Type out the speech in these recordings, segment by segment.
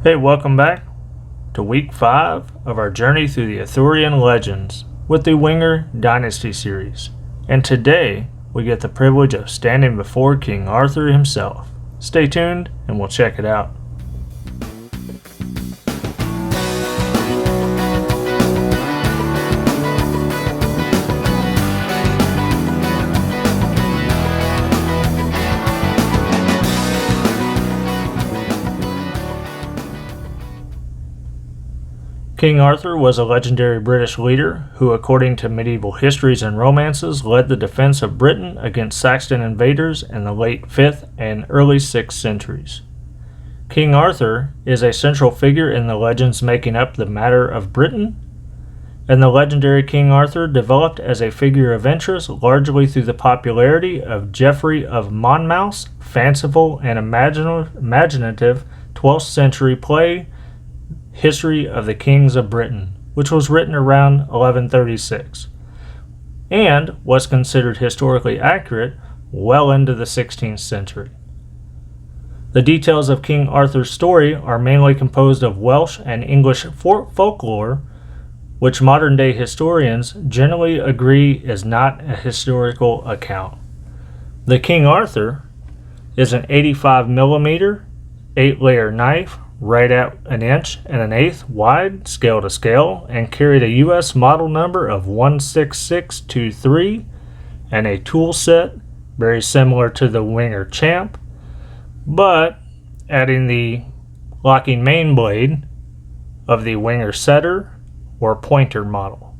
Hey, welcome back to week 5 of our journey through the Arthurian Legends with the Wenger Dynasty Series. And today we get the privilege of standing before King Arthur himself. Stay tuned and we'll check it out. King Arthur was a legendary British leader who, according to medieval histories and romances, led the defense of Britain against Saxton invaders in the late 5th and early 6th centuries. King Arthur is a central figure in the legends making up the matter of Britain, and the legendary King Arthur developed as a figure of interest largely through the popularity of Geoffrey of Monmouth's fanciful and imaginative 12th century play History of the Kings of Britain, which was written around 1136, and was considered historically accurate well into the 16th century. The details of King Arthur's story are mainly composed of Welsh and English folklore, which modern-day historians generally agree is not a historical account. The King Arthur is an 85mm 8-layer knife right at 1 1/8 wide, scale to scale, and carried a U.S. model number of 16623 and a tool set very similar to the Wenger Champ, but adding the locking main blade of the Wenger Setter or Pointer model.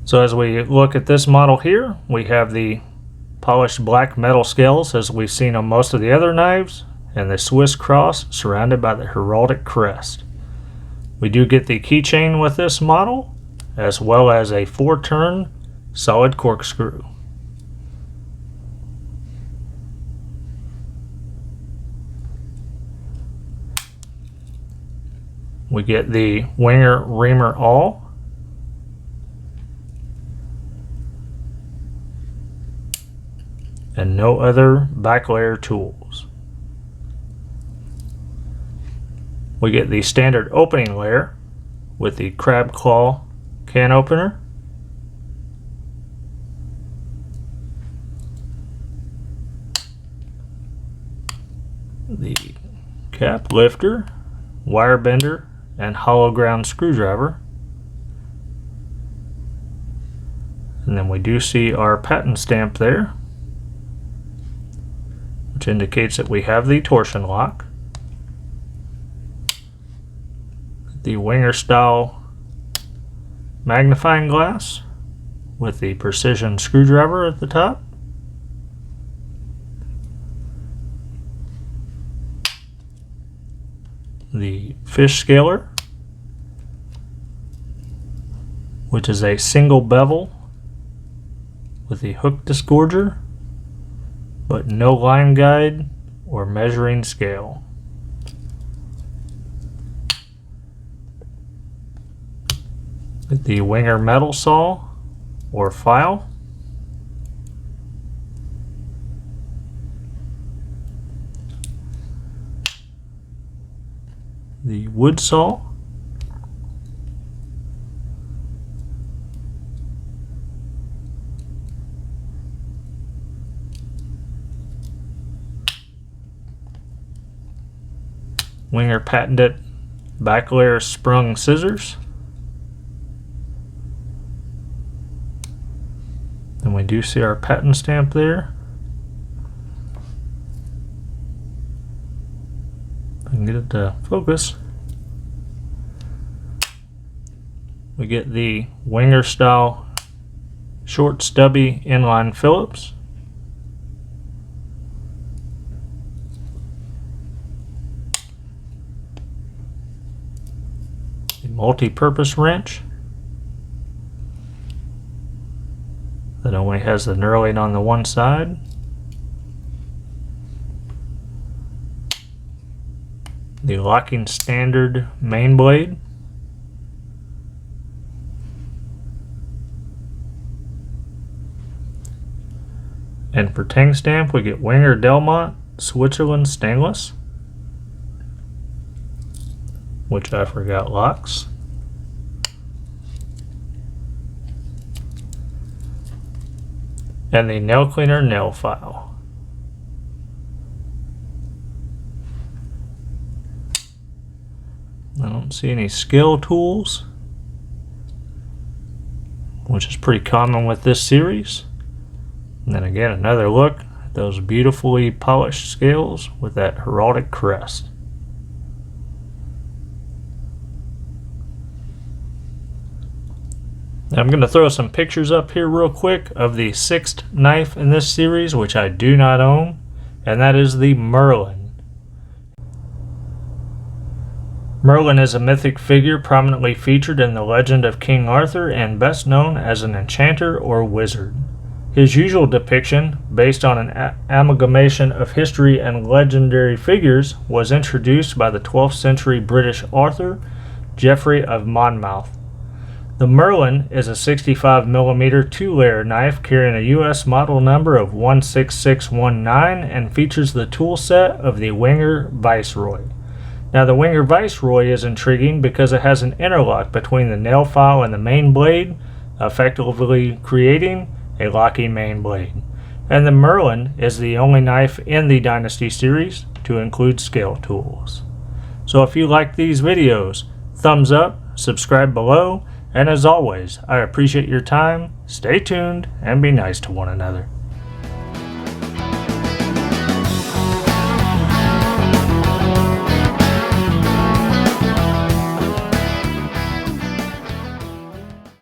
So as we look at this model here, we have the polished black metal scales as we've seen on most of the other knives, and the Swiss cross surrounded by the heraldic crest. We do get the keychain with this model, as well as a 4-turn solid corkscrew. We get the Wenger Reamer Awl, and no other back layer tools. We get the standard opening layer with the crab claw can opener, the cap lifter, wire bender, and hollow ground screwdriver. And then we do see our patent stamp there, which indicates that we have the torsion lock. The Wenger style magnifying glass with the precision screwdriver at the top. The fish scaler, which is a single bevel with the hook disgorger, but no line guide or measuring scale. The Wenger metal saw or file, the wood saw, Wenger patented back layer sprung scissors. And we do see our patent stamp there. If I can get it to focus. We get the Wenger style short stubby inline Phillips. The multi-purpose wrench that only has the knurling on the one side. The locking standard main blade. And for tang stamp, we get Wenger Delmont Switzerland Stainless. which I forgot locks. And the nail cleaner nail file. I don't see any scale tools, which is pretty common with this series. And then again, another look at those beautifully polished scales with that heraldic crest. Now I'm going to throw some pictures up here real quick of the sixth knife in this series, which I do not own, and that is the Merlin. Merlin is a mythic figure prominently featured in the legend of King Arthur and best known as an enchanter or wizard. His usual depiction, based on an amalgamation of history and legendary figures, was introduced by the 12th century British author Geoffrey of Monmouth. The Merlin is a 65mm two-layer knife carrying a U.S. model number of 16619 and features the tool set of the Wenger Viceroy. Now the Wenger Viceroy is intriguing because it has an interlock between the nail file and the main blade, effectively creating a locking main blade. And the Merlin is the only knife in the Dynasty series to include scale tools. So if you like these videos, thumbs up, subscribe below, and as always, I appreciate your time. Stay tuned and be nice to one another.